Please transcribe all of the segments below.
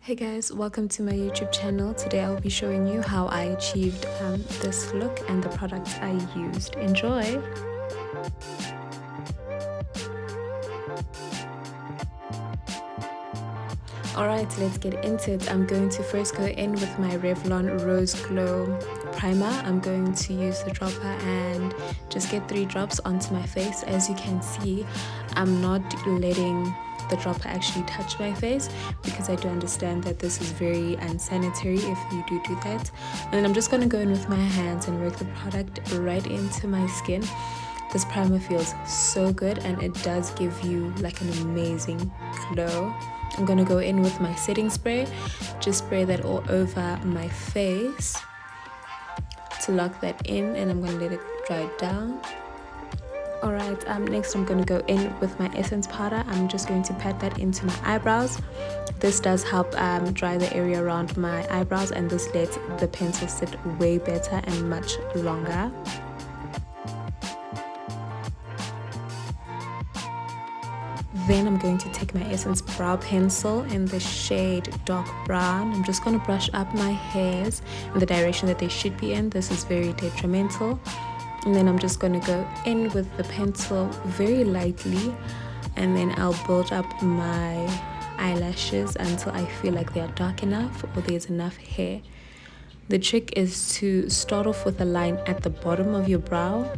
Hey guys, welcome to my YouTube channel. Today I'll be showing you how I achieved this look and the products I used. Enjoy! Alright, let's get into it. I'm going to first go in with my Revlon Rose Glow primer. I'm going to use the dropper and just get 3 drops onto my face. As you can see, I'm not letting the dropper actually touch my face because I do understand that this is very unsanitary if you do that. And then I'm just going to go in with my hands and work the product right into my skin. This primer feels so good and it does give you like an amazing glow. I'm going to go in with my setting spray, just spray that all over my face to lock that in, and I'm going to let it dry down. Alright, next I'm going to go in with my essence powder. I'm just going to pat that into my eyebrows. This does help dry the area around my eyebrows, and this lets the pencil sit way better and much longer. Then I'm going to take my Essence Brow Pencil in the shade Dark Brown. I'm just going to brush up my hairs in the direction that they should be in. This is very detrimental. And then I'm just going to go in with the pencil very lightly, and then I'll build up my eyelashes until I feel like they are dark enough or there's enough hair. The trick is to start off with a line at the bottom of your brow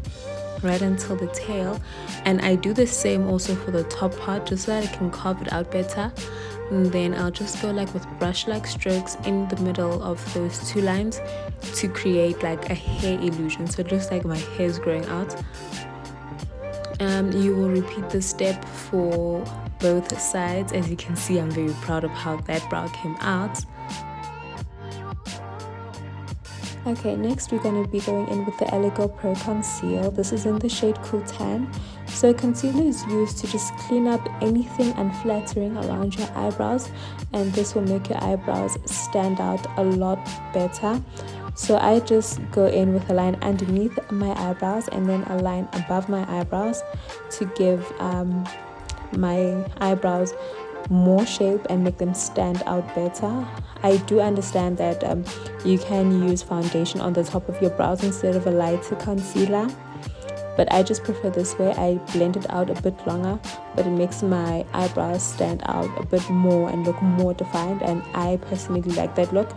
right until the tail, and I do the same also for the top part just so that I can carve it out better. And then I'll just go like with brush-like strokes in the middle of those 2 lines to create like a hair illusion, so it looks like my hair is growing out. You will repeat this step for both sides. As you can see, I'm very proud of how that brow came out. Okay, next we're going to be going in with the Eligo Pro Conceal. This is in the shade Cool Tan. So concealer is used to just clean up anything unflattering around your eyebrows, and this will make your eyebrows stand out a lot better. So I just go in with a line underneath my eyebrows and then a line above my eyebrows to give my eyebrows more shape and make them stand out better. I do understand that you can use foundation on the top of your brows instead of a lighter concealer, but I just prefer this way. I blend it out a bit longer, but it makes my eyebrows stand out a bit more and look more defined, and I personally like that look.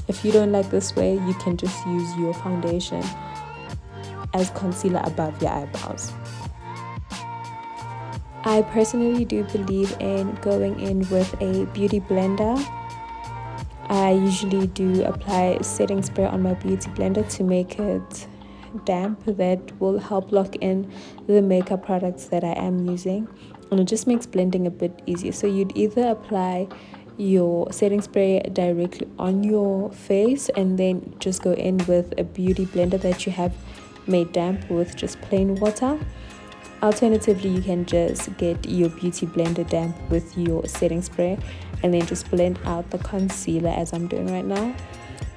If you don't like this way, you can just use your foundation as concealer above your eyebrows. I personally do believe in going in with a beauty blender. I usually do apply setting spray on my beauty blender to make it damp. That will help lock in the makeup products that I am using, and it just makes blending a bit easier. So you'd either apply your setting spray directly on your face and then just go in with a beauty blender that you have made damp with just plain water. Alternatively, you can just get your beauty blender damp with your setting spray and then just blend out the concealer as I'm doing right now.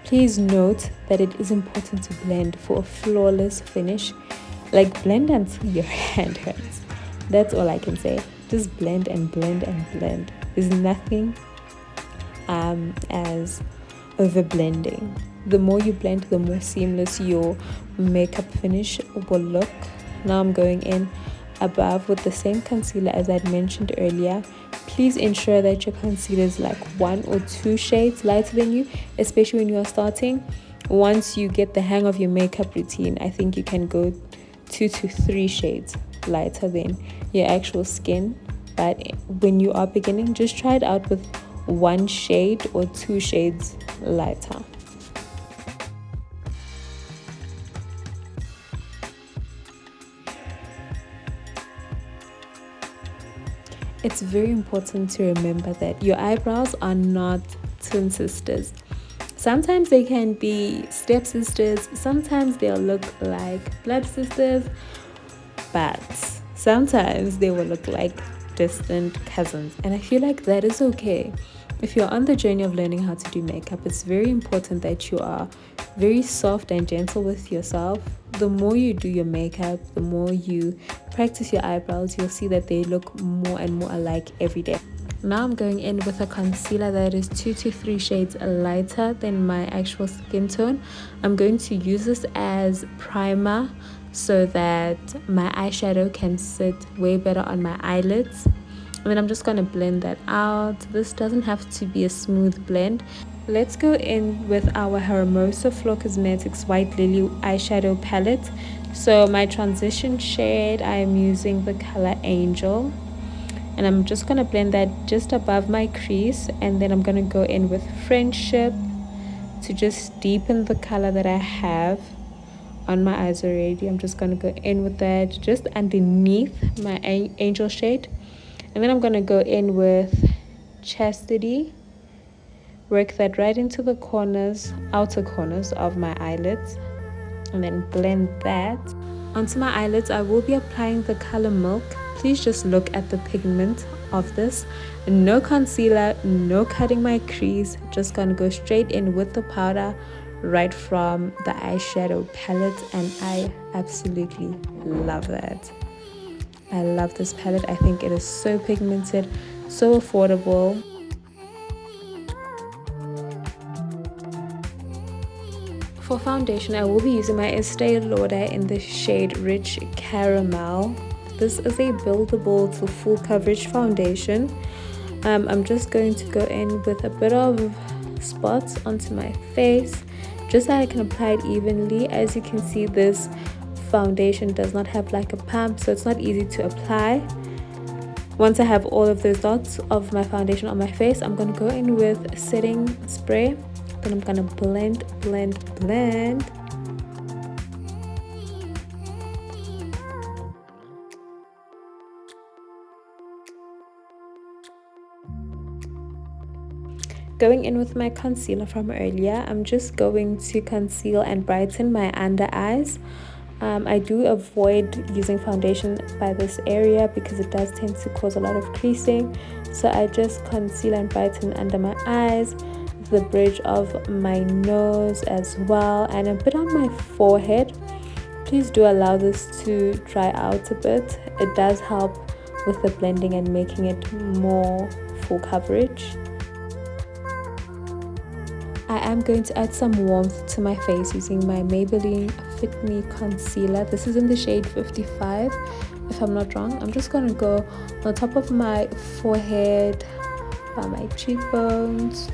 Please note that it is important to blend for a flawless finish. Like, blend until your hand hurts. That's all I can say. Just blend and blend and blend. There's nothing as over blending. The more you blend, the more seamless your makeup finish will look. Now I'm going in above with the same concealer as I'd mentioned earlier. Please ensure that your concealer is like 1 or 2 shades lighter than you, especially when you are starting. Once you get the hang of your makeup routine, I think you can go 2 to 3 shades lighter than your actual skin. But when you are beginning, just try it out with 1 shade or 2 shades lighter. It's very important to remember that your eyebrows are not twin sisters. Sometimes they can be stepsisters, sometimes they'll look like blood sisters, but sometimes they will look like distant cousins. And I feel like that is okay. If you're on the journey of learning how to do makeup, it's very important that you are very soft and gentle with yourself. The more you do your makeup, the more you practice your eyebrows, you'll see that they look more and more alike every day. Now I'm going in with a concealer that is 2 to 3 shades lighter than my actual skin tone. I'm going to use this as primer so that my eyeshadow can sit way better on my eyelids. And then I'm just going to blend that out. This doesn't have to be a smooth blend. Let's go in with our Hermosa Floor Cosmetics White Lily eyeshadow palette. So my transition shade, I am using the color Angel. And I'm just going to blend that just above my crease. And then I'm going to go in with Friendship to just deepen the color that I have on my eyes already. I'm just going to go in with that just underneath my Angel shade. And then I'm going to go in with Chastity. Work that right into the outer corners of my eyelids. And then blend that. Onto my eyelids, I will be applying the color Milk. Please just look at the pigment of this. No concealer, no cutting my crease. Just gonna go straight in with the powder right from the eyeshadow palette, and I absolutely love that. I love this palette. I think it is so pigmented, so affordable. For foundation, I will be using my Estee Lauder in the shade Rich Caramel. This is a buildable to full coverage foundation. I'm just going to go in with a bit of spots onto my face, just so I can apply it evenly. As you can see, this foundation does not have like a pump, so it's not easy to apply. Once I have all of those dots of my foundation on my face, I'm going to go in with setting spray. Then I'm going to blend. Going in with my concealer from earlier, I'm just going to conceal and brighten my under eyes. I do avoid using foundation by this area because it does tend to cause a lot of creasing. So I just conceal and brighten under my eyes, the bridge of my nose as well, and a bit on my forehead. Please do allow this to dry out a bit. It does help with the blending and making it more full coverage. I am going to add some warmth to my face using my Maybelline Fit Me Concealer. This is in the shade 55, if I'm not wrong. I'm just going to go on top of my forehead, by my cheekbones.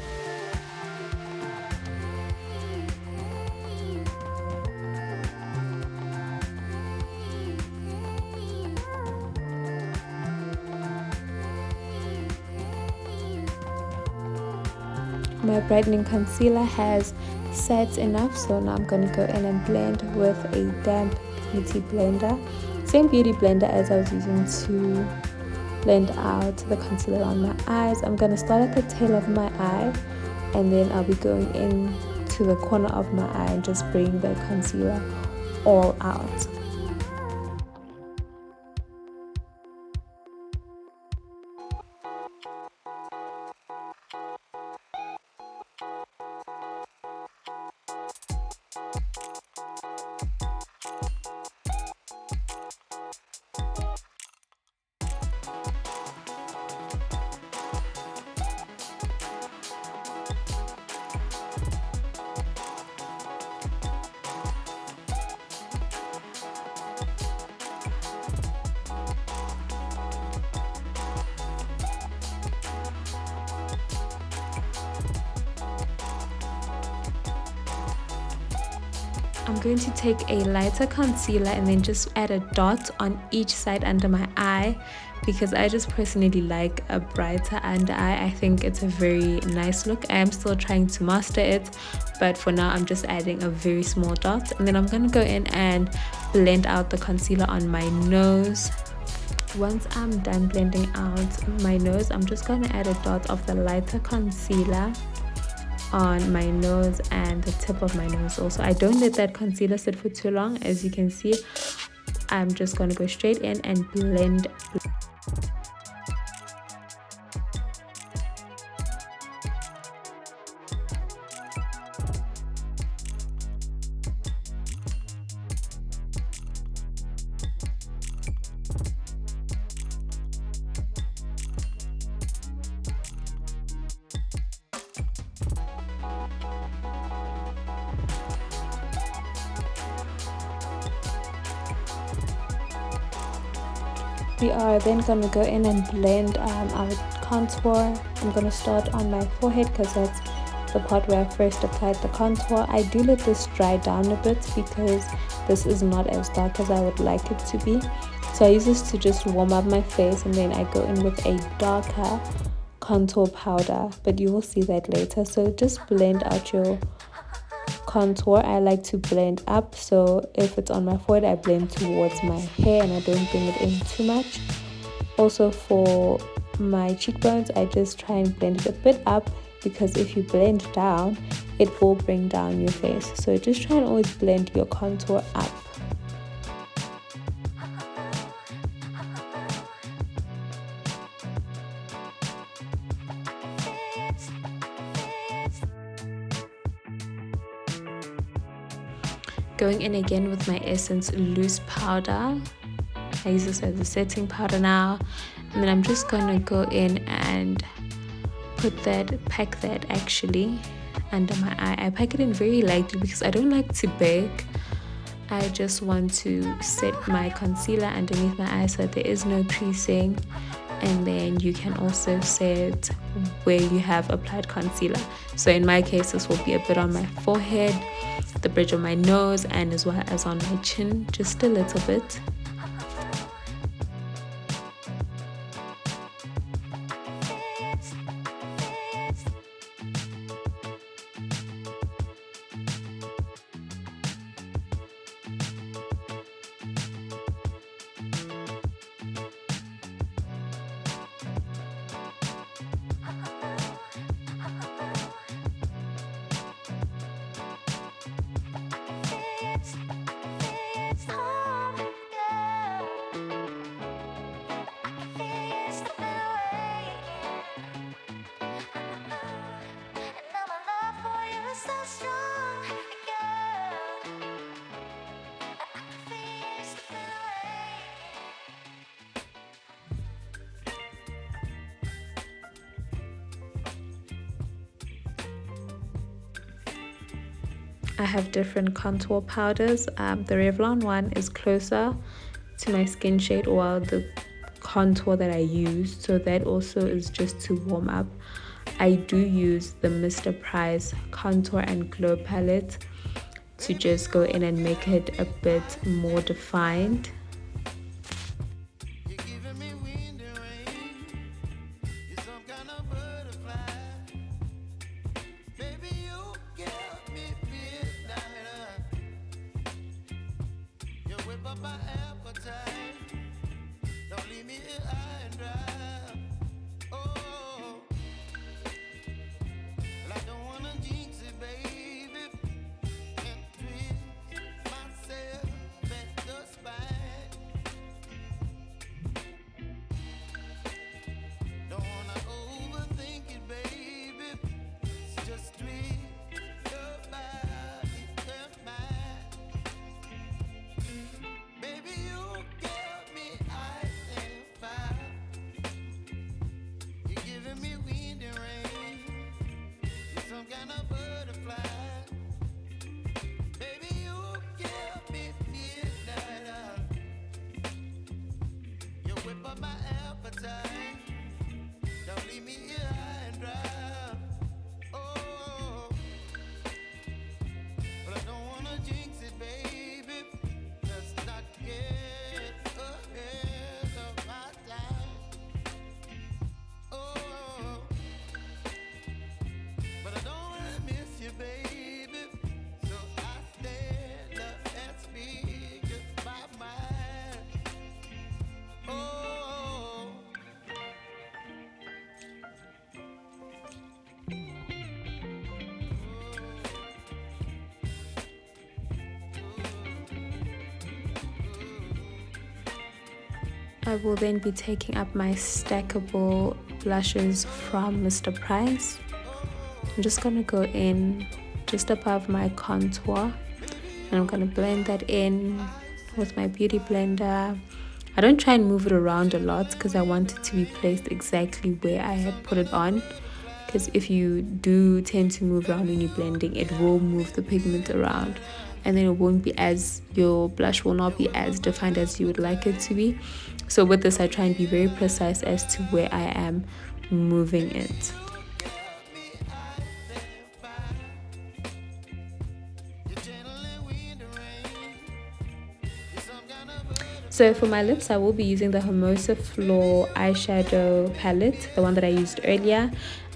My brightening concealer has set enough, so now I'm going to go in and blend with a damp beauty blender. Same beauty blender as I was using to blend out the concealer on my eyes. I'm going to start at the tail of my eye, and then I'll be going in to the corner of my eye and just bring the concealer all out. I'm going to take a lighter concealer and then just add a dot on each side under my eye, because I just personally like a brighter under eye. I think it's a very nice look. I am still trying to master it, but for now I'm just adding a very small dot, and then I'm going to go in and blend out the concealer on my nose. Once I'm done blending out my nose, I'm just going to add a dot of the lighter concealer on my nose and the tip of my nose also. I don't let that concealer sit for too long. As you can see, I'm just going to go straight in and blend. We are then going to go in and blend our contour. I'm going to start on my forehead because that's the part where I first applied the contour. I do let this dry down a bit because this is not as dark as I would like it to be. So I use this to just warm up my face, and then I go in with a darker contour powder, but you will see that later. So just blend out your contour. I like to blend up, so if it's on my forehead, I blend towards my hair and I don't bring it in too much. Also for my cheekbones, I just try and blend it a bit up, because if you blend down, it will bring down your face. So just try and always blend your contour up. Going in again with my Essence loose powder. I use this as a setting powder now, and then I'm just gonna go in and pack that actually under my eye. I pack it in very lightly because I don't like to bake. I just want to set my concealer underneath my eye so that there is no creasing, and then you can also set where you have applied concealer. So in my case, this will be a bit on my forehead, the bridge of my nose, and as well as on my chin, just a little bit. I have different contour powders. The Revlon one is closer to my skin shade, or the contour that I use, so that also is just to warm up. I do use the Mr. Price Contour and Glow palette to just go in and make it a bit more defined. I will then be taking up my stackable blushes from Mr. Price. I'm just going to go in just above my contour, and I'm going to blend that in with my beauty blender. I don't try and move it around a lot because I want it to be placed exactly where I had put it on, because if you do tend to move around when you're blending, it will move the pigment around. and then it won't be as, your blush will not be as defined as you would like it to be. So with this, I try and be very precise as to where I am moving it. So for my lips, I will be using the Hermosa Floor eyeshadow palette, the one that I used earlier.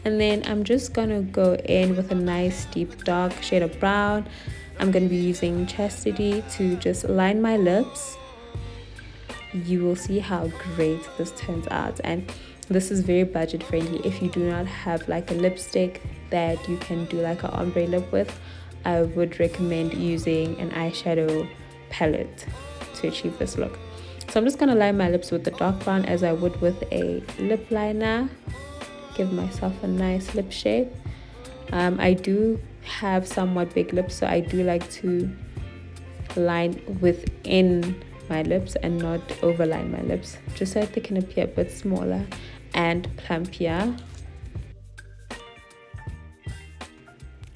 And then I'm just gonna go in with a nice deep dark shade of brown. I'm gonna be using Chastity to just line my lips. You will see how great this turns out, and this is very budget friendly. If you do not have like a lipstick that you can do like an ombre lip with, I would recommend using an eyeshadow palette to achieve this look. So I'm just going to line my lips with the dark brown as I would with a lip liner. Give myself a nice lip shape. I do have somewhat big lips, so I do like to line within my lips and not overline my lips, just so that they can appear a bit smaller and plumpier.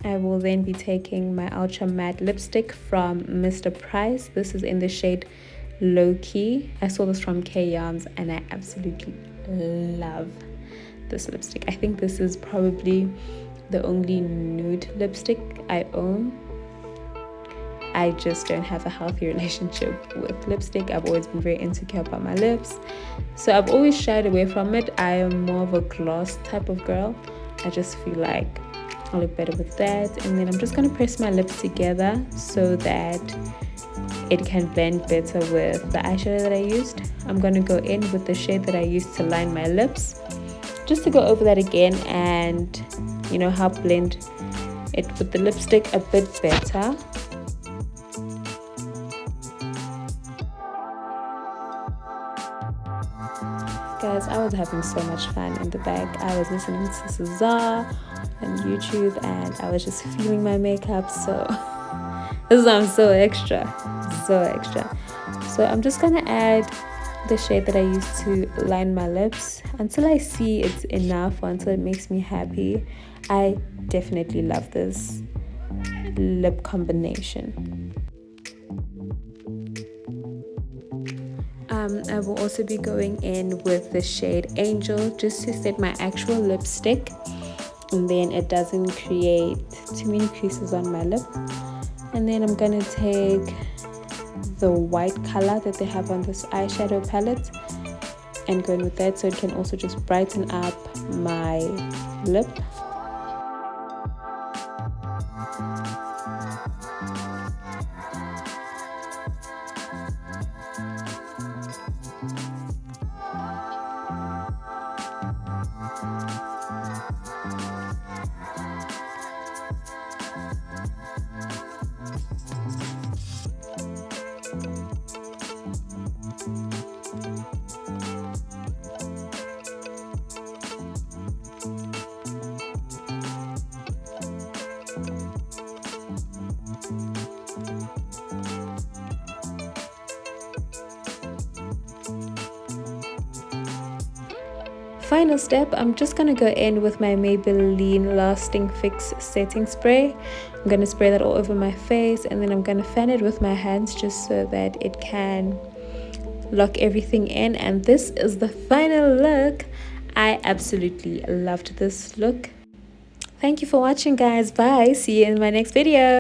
I will then be taking my Ultra Matte lipstick from Mr. Price. This is in the shade Low Key. I saw this from K Yarns and I absolutely love this lipstick. I think this is probably the only nude lipstick I own. I just don't have a healthy relationship with lipstick. I've always been very insecure about my lips, so I've always shied away from it. I am more of a gloss type of girl. I just feel like I look better with that. And then I'm just going to press my lips together so that it can blend better with the eyeshadow that I used. I'm going to go in with the shade that I used to line my lips, just to go over that again and, you know, help blend it with the lipstick a bit better. Guys, I was having so much fun in the bag. I was listening to Cesar on YouTube and I was just feeling my makeup. So this sounds so extra. So I'm just gonna add the shade that I used to line my lips until I see it's enough, or until it makes me happy. I definitely love this lip combination. I will also be going in with the shade Angel just to set my actual lipstick, and then it doesn't create too many creases on my lip. And then I'm gonna take the white color that they have on this eyeshadow palette and go in with that, so it can also just brighten up my lip. Final step, I'm just going to go in with my Maybelline Lasting Fix Setting Spray. I'm going to spray that all over my face, and then I'm going to fan it with my hands just so that it can lock everything in. And this is the final look. I absolutely loved this look. Thank you for watching, guys. Bye. See you in my next video.